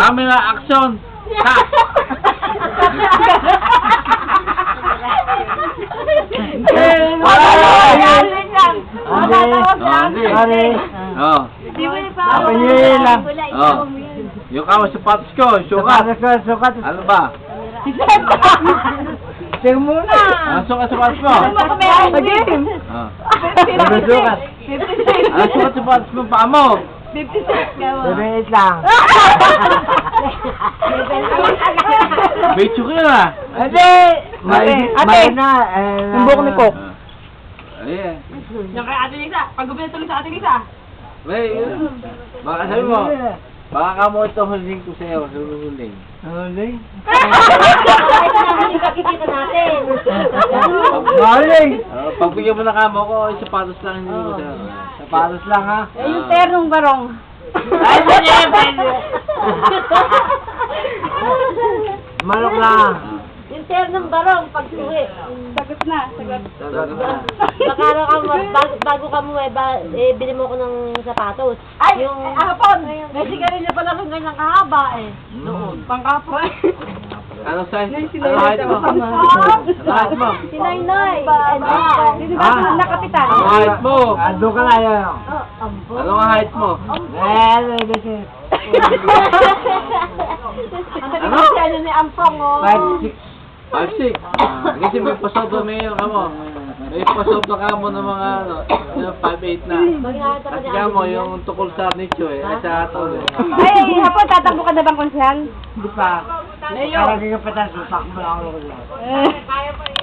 Camera action. Cut. Oh. Oh. Yung kamo sapatos ko, sukat. Ano ba? Tingnan muna. Sukat sapatos mo. Game. Oh. Sukat. Sukat sapatos mo pa mo. 78 lang. Becho ko yun ah. Ate! Ate! Yung buhok ni Coke. Ayan. Yung kay Ate Lisa. Pag-gubi na tuloy sa Ate Lisa. May, baka sabi mo, baka ka mo ito huling ko sa'yo, huling. Huling? Hindi kakikita natin. Huling! Pagbigyan mo na kamo ko, sapatos lang hindi ko sa'yo. Sapatos lang ha? Yung ternong barong. Ay, Manok lang. Yung ternong barong, pag-uwi. Sagot na, sagot. Bago ka mo bili mo ko ng sapatos. Ay, yung hapon. May sigarilyo pala kung ganyan kahaba eh. Noon. Pangkapo eh. Ano size? Ano height mo? Ano height mo? Si Noy. Sino ba Ah. na kapitan? Ano height mo? Ando ka na yun. Ano ang height mo? Ano? Ano ni Ampong oh. 5'6". 5'6". Kasi may pasobo may kamo. May pasobo ka mo ng mga ano, yung 5'8 na. Kasi ka mo yung tukol sa nicho eh, sa ato eh. Ay, hapon, tatakbo ka na bang konsehal? Hindi pa. Kaya ka patas, susak mo lang ako. Kaya pa